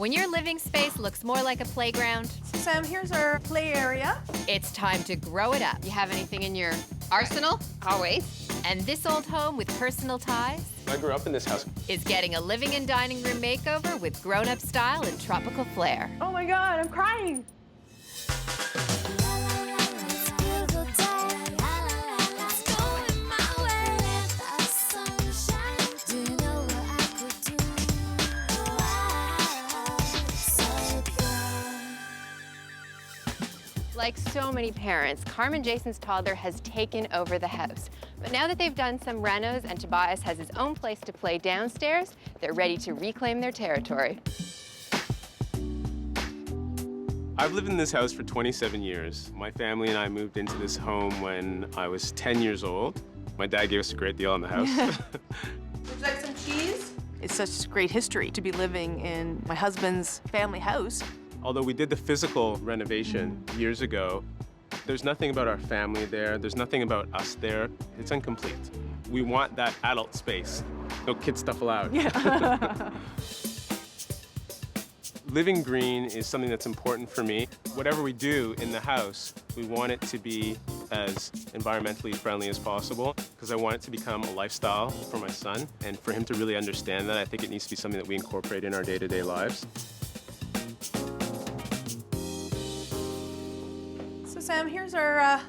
When your living space looks more like a playground, Sam, here's our play area. it's time to grow it up. You have anything in your arsenal? Always. And this old home with personal ties I grew up in this house. is getting a living and dining room makeover with grown-up style and tropical flair. Oh my God, I'm crying. Like so many parents, Carm and Jason's toddler has taken over the house. But now that they've done some renos and Tobias has his own place to play downstairs, they're ready to reclaim their territory. I've lived in this house for 27 years. My family and I moved into this home when I was 10 years old. My dad gave us a great deal on the house. Would you like some cheese? It's such great history to be living in my husband's family house. Although we did the physical renovation years ago, there's nothing about our family there. There's nothing about us there. It's incomplete. We want that adult space. No kid stuff allowed. Yeah. Living green is something that's important for me. Whatever we do in the house, we want it to be as environmentally friendly as possible because I want it to become a lifestyle for my son. And for him to really understand that, I think it needs to be something that we incorporate in our day-to-day lives. So Sam, here's our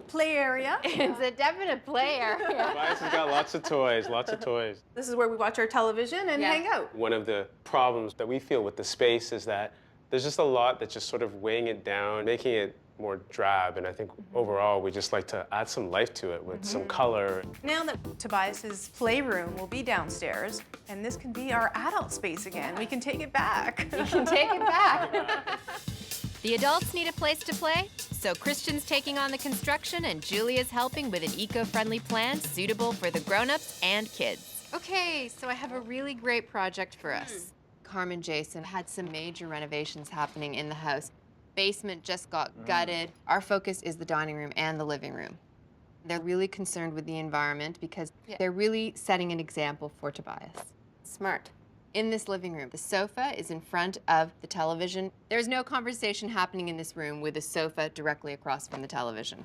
play area. It's a definite play area. Tobias has got lots of toys, lots of toys. This is where we watch our television and Yeah. hang out. One of the problems that we feel with the space is that there's just a lot that's just sort of weighing it down, making it more drab, and I think overall we just like to add some life to it with some color. Now that Tobias's playroom will be downstairs, and this can be our adult space again, we can take it back. You can take it back. The adults need a place to play, so Christian's taking on the construction and Julia's helping with an eco-friendly plan suitable for the grown-ups and kids. Okay, so I have a really great project for us. Carm and Jason had some major renovations happening in the house. Basement just got gutted. Our focus is the dining room and the living room. They're really concerned with the environment because they're really setting an example for Tobias. Smart. In this living room, the sofa is in front of the television. There's no conversation happening in this room with the sofa directly across from the television.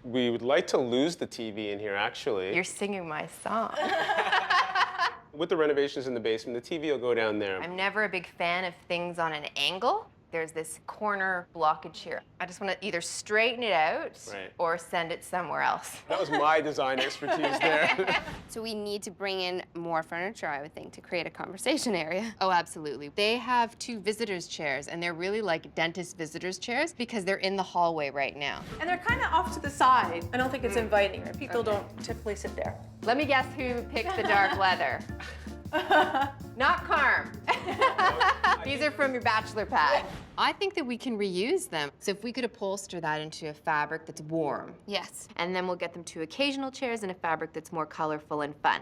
We would like to lose the TV in here, actually. You're singing my song. With the renovations in the basement, the TV will go down there. I'm never a big fan of things on an angle. There's this corner blockage here. I just want to either straighten it out or send it somewhere else. That was my design expertise there. So we need to bring in more furniture, I would think, to create a conversation area. Oh, absolutely. They have 2 visitors' chairs, and they're really like dentist visitors' chairs because they're in the hallway right now. And they're kind of off to the side. I don't think it's inviting. Right? People don't typically sit there. Let me guess who picked the dark leather. Not Carm. These are from your bachelor pad. I think that we can reuse them. So if we could upholster that into a fabric that's warm. Yes. And then we'll get them 2 occasional chairs in a fabric that's more colorful and fun.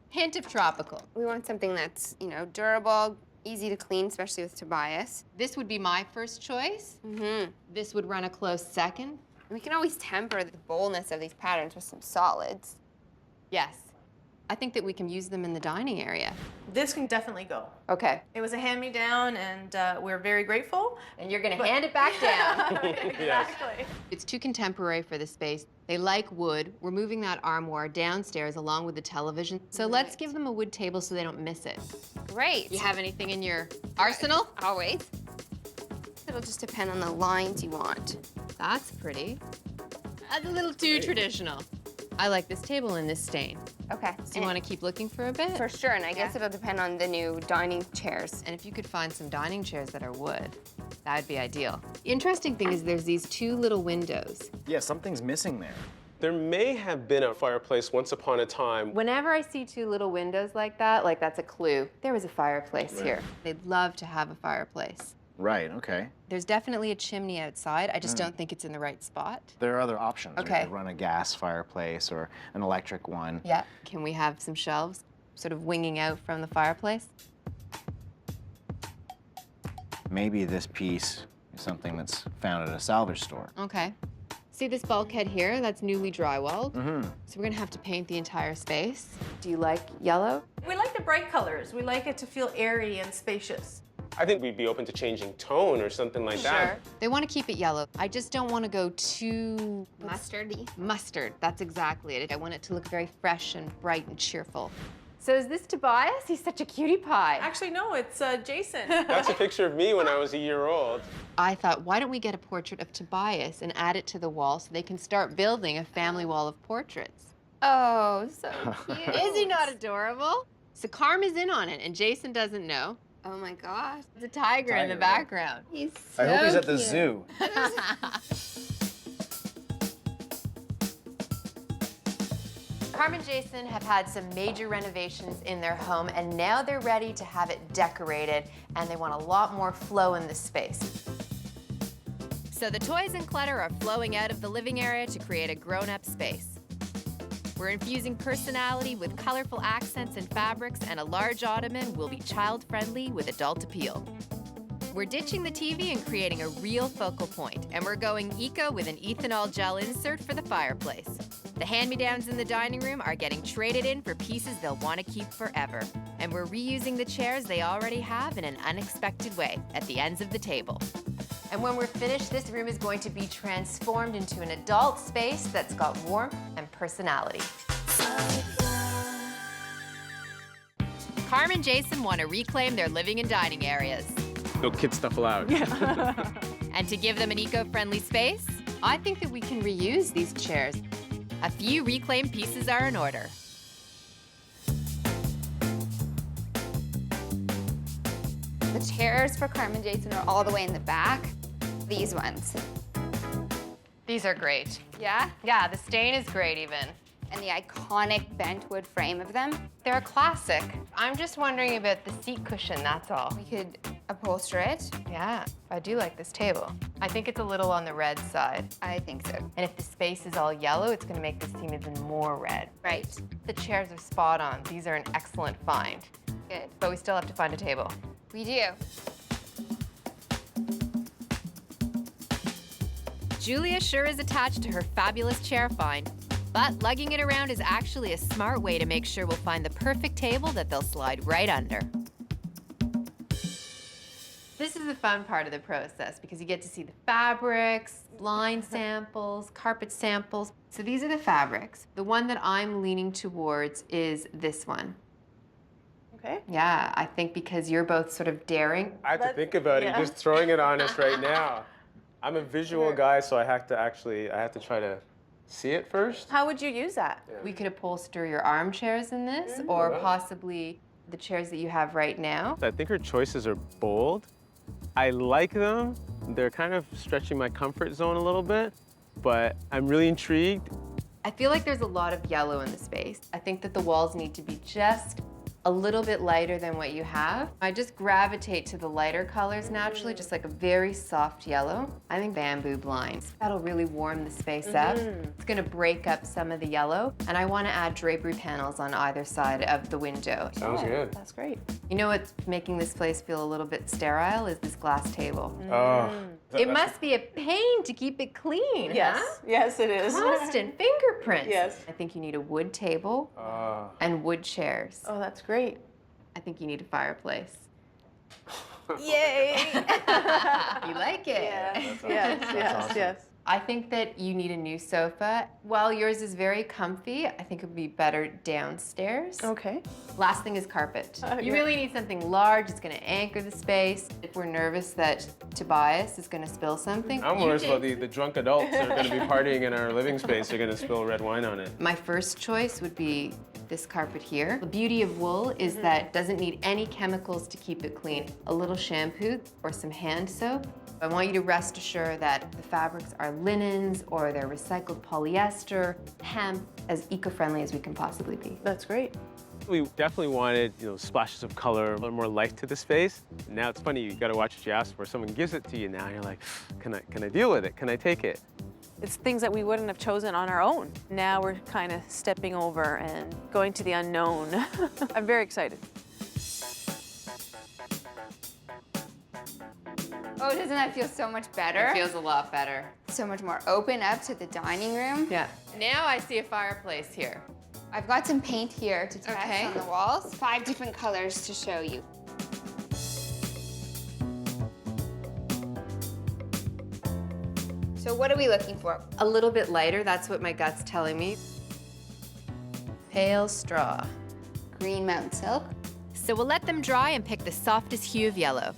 Hint of tropical. We want something that's, you know, durable, easy to clean, especially with Tobias. This would be my first choice. This would run a close second. We can always temper the boldness of these patterns with some solids. Yes. I think that we can use them in the dining area. This can definitely go. Okay. It was a hand-me-down, and we're very grateful. And you're gonna hand it back down. Exactly. It's too contemporary for the space. They like wood. We're moving that armoire downstairs along with the television. So let's give them a wood table so they don't miss it. Great. You have anything in your arsenal? Always. It'll just depend on the lines you want. That's pretty. That's a little too traditional. I like this table in this stain. Okay. So you want to keep looking for a bit? For sure, and I guess it'll depend on the new dining chairs. And if you could find some dining chairs that are wood, that would be ideal. The interesting thing is there's these 2 little windows. Yeah, something's missing there. There may have been a fireplace once upon a time. Whenever I see 2 little windows like that's a clue. There was a fireplace here. They'd love to have a fireplace. Right, okay. There's definitely a chimney outside. I just don't think it's in the right spot. There are other options. Okay. We could run a gas fireplace or an electric one. Yeah. Can we have some shelves sort of winging out from the fireplace? Maybe this piece is something that's found at a salvage store. Okay. See this bulkhead here? That's newly drywalled. So we're gonna have to paint the entire space. Do you like yellow? We like the bright colors. We like it to feel airy and spacious. I think we'd be open to changing tone or something like that. They want to keep it yellow. I just don't want to go too Mustardy. mustard. That's exactly it. I want it to look very fresh and bright and cheerful. So is this Tobias? He's such a cutie pie. Actually, no, it's Jason. That's a picture of me when I was a year old. I thought, why don't we get a portrait of Tobias and add it to the wall so they can start building a family wall of portraits? Oh, so cute. Is he not adorable? So Carm is in on it, and Jason doesn't know. Oh my gosh. There's a tiger in the Tiger. background. He's so I hope he's at the cute. zoo. Carm and Jason have had some major renovations in their home, and now they're ready to have it decorated, and they want a lot more flow in the space. So the toys and clutter are flowing out of the living area to create a grown-up space. We're infusing personality with colorful accents and fabrics, and a large ottoman will be child-friendly with adult appeal. We're ditching the TV and creating a real focal point, and we're going eco with an ethanol gel insert for the fireplace. The hand-me-downs in the dining room are getting traded in for pieces they'll want to keep forever. And we're reusing the chairs they already have in an unexpected way at the ends of the table. And when we're finished, this room is going to be transformed into an adult space that's got warmth and personality. Carm and Jason want to reclaim their living and dining areas. No kid stuff allowed. And to give them an eco-friendly space, I think that we can reuse these chairs. a few reclaimed pieces are in order. The chairs for Carm and Jason are all the way in the back. These ones. These are great. Yeah? Yeah, the stain is great even. And the iconic bent wood frame of them. They're a classic. I'm just wondering about the seat cushion, that's all. We could upholster it. Yeah, I do like this table. I think it's a little on the red side. I think so. And if the space is all yellow, it's gonna make this seem even more red. Right. The chairs are spot on. These are an excellent find. Good. But we still have to find a table. We do. Julia sure is attached to her fabulous chair find. But lugging it around is actually a smart way to make sure we'll find the perfect table that they'll slide right under. This is the fun part of the process because you get to see the fabrics, line samples, carpet samples. So these are the fabrics. The one that I'm leaning towards is this one. Okay. Yeah, I think because you're both sort of daring. I have to think about it. yeah. You're just throwing it on us right now. I'm a visual guy, so I have to try to see it first. How would you use that? We could upholster your armchairs in this, or possibly the chairs that you have right now. I think her choices are bold. I like them. They're kind of stretching my comfort zone a little bit, but I'm really intrigued. I feel like there's a lot of yellow in the space. I think that the walls need to be just a little bit lighter than what you have. I just gravitate to the lighter colors naturally, just like a very soft yellow. I think bamboo blinds. That'll really warm the space up. It's gonna break up some of the yellow, and I wanna add drapery panels on either side of the window. Sounds good. That's great. You know what's making this place feel a little bit sterile is this glass table. Oh. It must be a pain to keep it clean, Yes. huh? Yes, it is. Constant fingerprints. Yes. I think you need a wood table and wood chairs. Oh, that's great. I think you need a fireplace. Yay! You like it? Yes, yes, awesome. yes. I think that you need a new sofa. While yours is very comfy, I think it would be better downstairs. Okay. Last thing is carpet. You yeah. really need something large. It's going to anchor the space. If we're nervous that Tobias is going to spill something, I'm you worried about take- the drunk adults that are going to be partying in our living space. They're going to spill red wine on it. My first choice would be this carpet here. The beauty of wool is that it doesn't need any chemicals to keep it clean. A little shampoo or some hand soap. I want you to rest assured that the fabrics are linens or they're recycled polyester, hemp, as eco-friendly as we can possibly be. That's great. We definitely wanted, splashes of color, a little more life to the space. Now it's funny, you got to watch what you ask for. Someone gives it to you now, you're like, can I deal with it? Can I take it? It's things that we wouldn't have chosen on our own. Now we're kind of stepping over and going to the unknown. I'm very excited. Oh, doesn't that feel so much better? It feels a lot better. So much more open up to the dining room. Yeah. Now I see a fireplace here. I've got some paint here to test Okay. on the walls. 5 different colors to show you. So what are we looking for? A little bit lighter, that's what my gut's telling me. Pale straw. Green mountain silk. So we'll let them dry and pick the softest hue of yellow.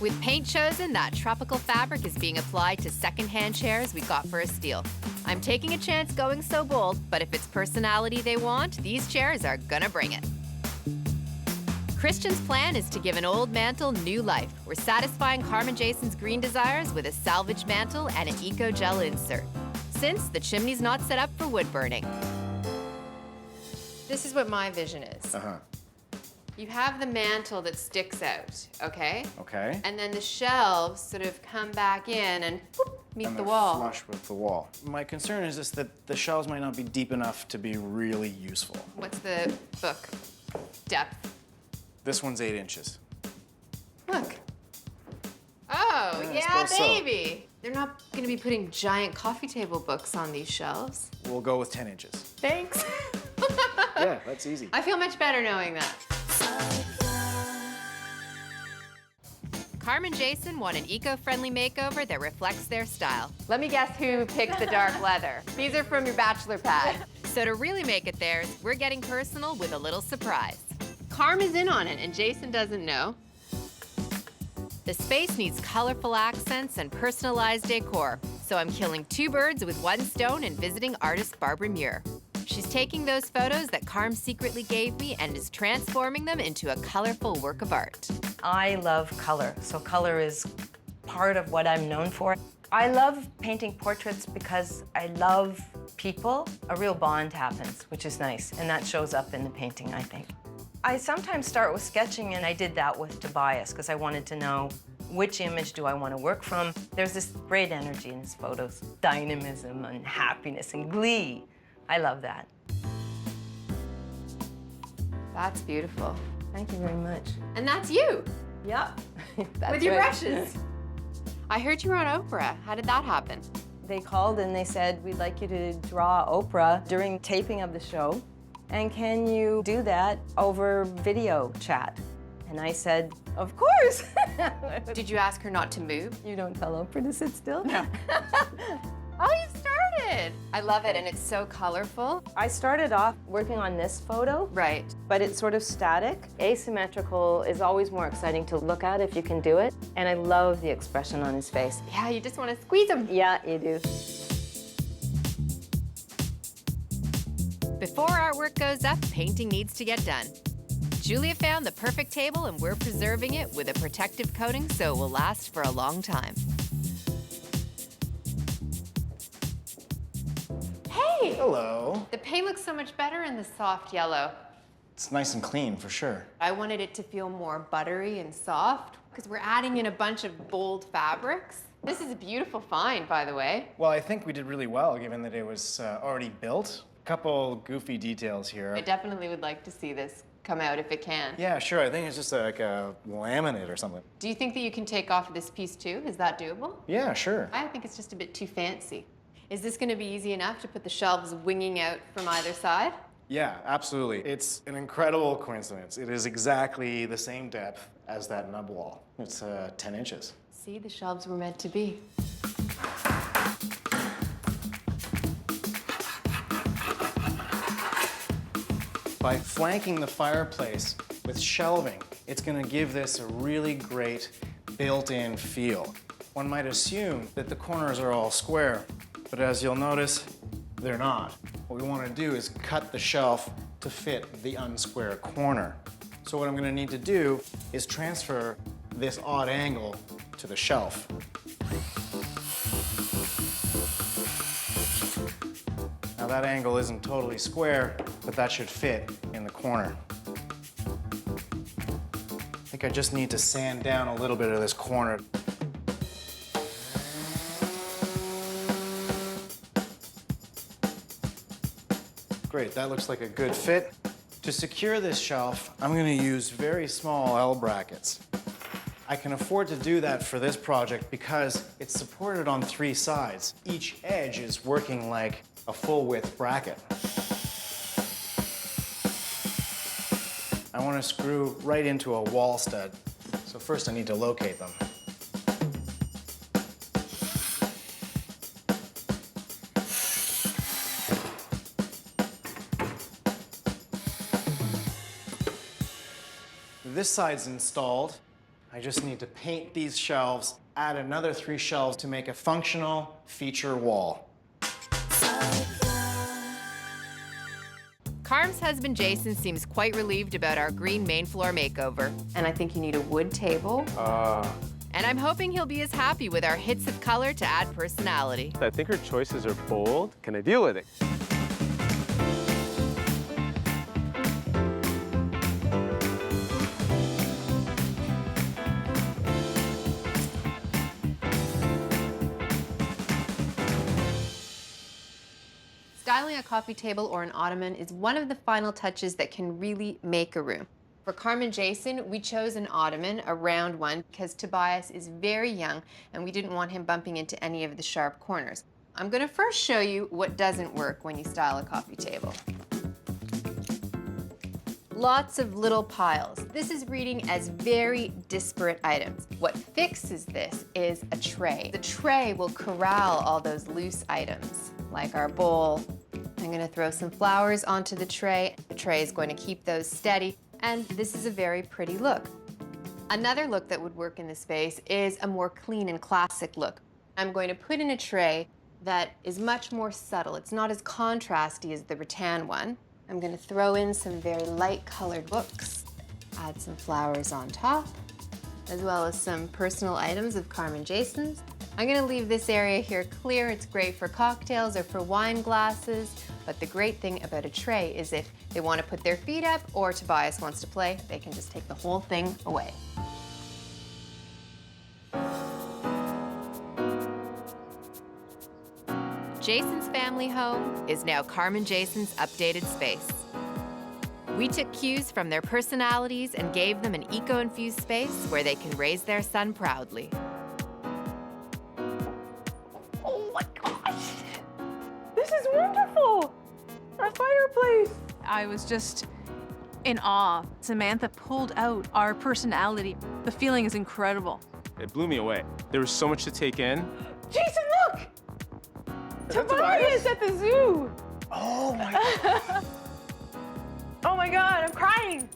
With paint chosen, that tropical fabric is being applied to secondhand chairs we got for a steal. I'm taking a chance going so bold, but if it's personality they want, these chairs are gonna bring it. Christian's plan is to give an old mantle new life. We're satisfying Carm and Jason's green desires with a salvage mantle and an eco-gel insert, since the chimney's not set up for wood burning. This is what my vision is. Uh-huh. You have the mantle that sticks out, okay? Okay. And then the shelves sort of come back in and whoop, meet And the they're wall. flush with the wall. My concern is just that the shelves might not be deep enough to be really useful. What's the book depth? This one's 8 inches. Look. Oh, Yeah, I yeah, suppose so. baby. They're not gonna be putting giant coffee table books on these shelves. We'll go with 10 inches. Thanks. Yeah, that's easy. I feel much better knowing that. Carm and Jason want an eco-friendly makeover that reflects their style. Let me guess who picked the dark leather. These are from your bachelor pad. So to really make it theirs, we're getting personal with a little surprise. Carm is in on it, and Jason doesn't know. The space needs colorful accents and personalized decor, so I'm killing 2 birds with 1 stone and visiting artist Barbara Muir. She's taking those photos that Carm secretly gave me and is transforming them into a colorful work of art. I love color, so color is part of what I'm known for. I love painting portraits because I love people. A real bond happens, which is nice, and that shows up in the painting, I think. I sometimes start with sketching, and I did that with Tobias because I wanted to know which image do I want to work from. There's this great energy in his photos, dynamism and happiness and glee. I love that. That's beautiful. Thank you very much. And that's you, Yep. with your brushes. I heard you were on Oprah. How did that happen? They called and they said, we'd like you to draw Oprah during taping of the show. And can you do that over video chat? And I said, of course. Did you ask her not to move? You don't tell Oprah to sit still? No. Oh, you started. I love it, and it's so colorful. I started off working on this photo, Right. but it's sort of static. Asymmetrical is always more exciting to look at if you can do it. And I love the expression on his face. Yeah, you just want to squeeze them. Yeah, you do. Before artwork goes up, painting needs to get done. Julia found the perfect table and we're preserving it with a protective coating so it will last for a long time. Hey, Hello. the paint looks so much better in the soft yellow. It's nice and clean, for sure. I wanted it to feel more buttery and soft because we're adding in a bunch of bold fabrics. This is a beautiful find, by the way. Well, I think we did really well, given that it was already built. A couple goofy details here. I definitely would like to see this come out if it can. Yeah, sure. I think it's just like a laminate or something. Do you think that you can take off this piece too? Is that doable? Yeah, sure. I think it's just a bit too fancy. Is this going to be easy enough to put the shelves winging out from either side? Yeah, absolutely. It's an incredible coincidence. It is exactly the same depth as that nub wall. It's 10 inches. See, the shelves were meant to be. By flanking the fireplace with shelving, it's going to give this a really great built-in feel. One might assume that the corners are all square, but as you'll notice, they're not. What we want to do is cut the shelf to fit the unsquare corner. So what I'm going to need to do is transfer this odd angle to the shelf. Now that angle isn't totally square, but that should fit in the corner. I think I just need to sand down a little bit of this corner. Great, that looks like a good fit. To secure this shelf, I'm going to use very small L brackets. I can afford to do that for this project because it's supported on 3 sides. Each edge is working like a full-width bracket. I want to screw right into a wall stud. So first I need to locate them. This side's installed. I just need to paint these shelves, add another 3 shelves to make a functional feature wall. Carm's husband Jason seems quite relieved about our green main floor makeover. And I think you need a wood table. And I'm hoping he'll be as happy with our hits of color to add personality. I think her choices are bold. Can I deal with it? Styling a coffee table or an ottoman is one of the final touches that can really make a room. For Carm and Jason, we chose an ottoman, a round one, because Tobias is very young and we didn't want him bumping into any of the sharp corners. I'm going to first show you what doesn't work when you style a coffee table. Lots of little piles. This is reading as very disparate items. What fixes this is a tray. The tray will corral all those loose items, like our bowl. I'm gonna throw some flowers onto the tray. The tray is going to keep those steady, and this is a very pretty look. Another look that would work in the space is a more clean and classic look. I'm going to put in a tray that is much more subtle. It's not as contrasty as the rattan one. I'm gonna throw in some very light colored books, add some flowers on top, as well as some personal items of Carm and Jason's. I'm gonna leave this area here clear. It's great for cocktails or for wine glasses, but the great thing about a tray is if they wanna put their feet up or Tobias wants to play, they can just take the whole thing away. Jason's family home is now Carm and Jason's updated space. We took cues from their personalities and gave them an eco-infused space where they can raise their son proudly. Oh my gosh! This is wonderful! Our fireplace! I was just in awe. Samantha pulled out our personality. The feeling is incredible. It blew me away. There was so much to take in. Jason, look! Tobias at the zoo! Oh my God. Oh my God, I'm crying!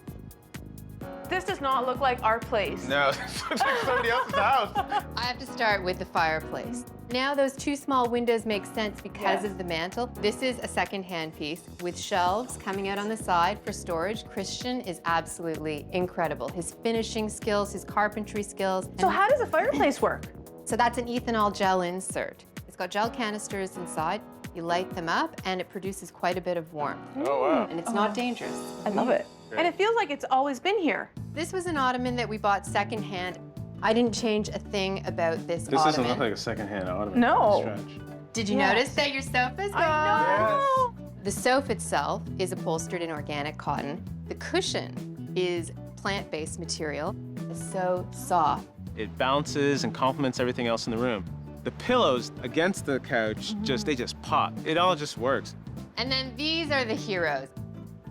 This does not look like our place. No, it's like somebody else's house. I have to start with the fireplace. Now those 2 small windows make sense because of the mantle. This is a second-hand piece with shelves coming out on the side for storage. Christian is absolutely incredible. His finishing skills, his carpentry skills. So how does a fireplace work? So that's an ethanol gel insert. It's got gel canisters inside. You light them up and it produces quite a bit of warmth. Oh, wow. And it's not dangerous. I love it. And it feels like it's always been here. This was an ottoman that we bought secondhand. I didn't change a thing about this This ottoman. doesn't look like a secondhand ottoman. No. Stretch. Did you notice that your sofa's gone? I know. The sofa itself is upholstered in organic cotton. The cushion is plant-based material. It's so soft. It bounces and complements everything else in the room. The pillows against the couch, they just pop. It all just works. And then these are the heroes.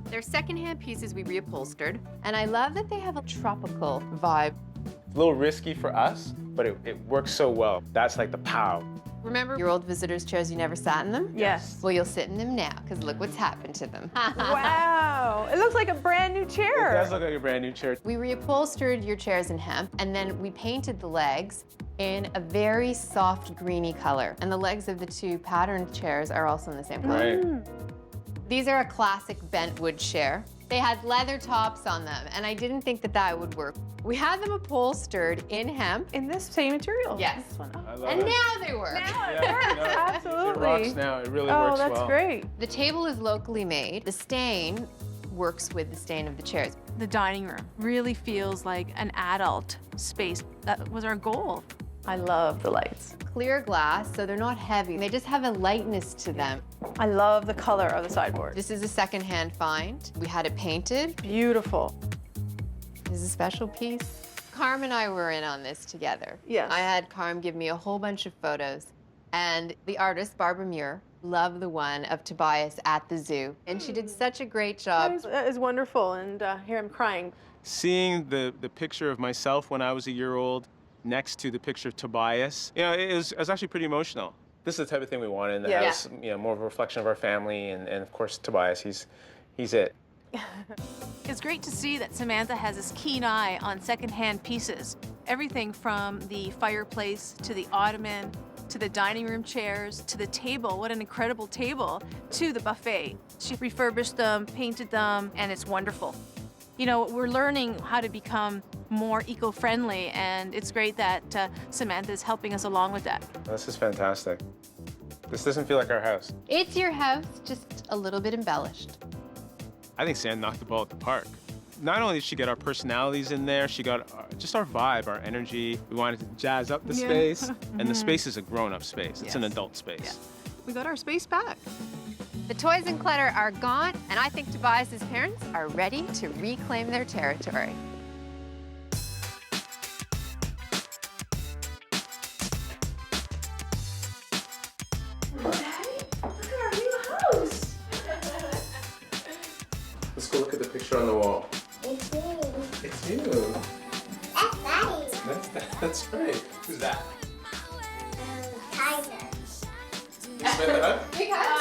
They're secondhand pieces we reupholstered, and I love that they have a tropical vibe. It's a little risky for us, but it works so well. That's like the pow. Remember your old visitors' chairs, you never sat in them? Yes. Well, you'll sit in them now, because look what's happened to them. Wow. It looks like a brand new chair. It does look like a brand new chair. We reupholstered your chairs in hemp, and then we painted the legs in a very soft greeny color. And the legs of the 2 patterned chairs are also in the same color. Right. These are a classic bent wood chair. They had leather tops on them, and I didn't think that that would work. We had them upholstered in hemp. In this same material. Yes. This one. I love And it. now they work. Now it Yeah, works. no, Absolutely. It rocks now. It really Oh, works that's well. great. The table is locally made. The stain works with the stain of the chairs. The dining room really feels like an adult space. That was our goal. I love the lights. Clear glass, so they're not heavy. They just have a lightness to them. I love the color of the sideboard. This is a secondhand find. We had it painted. Beautiful. This is a special piece. Carm and I were in on this together. Yes. I had Carm give me a whole bunch of photos. And the artist, Barbara Muir, loved the one of Tobias at the zoo. And she did such a great job. That is wonderful, and here I'm crying. Seeing the picture of myself when I was a year old next to the picture of Tobias, it was actually pretty emotional. This is the type of thing we wanted in the Yeah. house, more of a reflection of our family, and of course Tobias, he's it. It's great to see that Samantha has this keen eye on secondhand pieces. Everything from the fireplace to the ottoman, to the dining room chairs, to the table, what an incredible table, to the buffet. She refurbished them, painted them, and it's wonderful. You know, we're learning how to become more eco-friendly, and it's great that Samantha is helping us along with that. This is fantastic. This doesn't feel like our house. It's your house, just a little bit embellished. I think Sam knocked the ball at the park. Not only did she get our personalities in there, she got just our vibe, our energy. We wanted to jazz up the space, and the space is a grown-up space. It's an adult space. Yeah. We got our space back. The toys and clutter are gone, and I think Tobias's parents are ready to reclaim their territory. Let's go look at the picture on the wall. It's me. It's you. That's Daddy. That's right. Who's that? Tiger. You smell that? Big hug.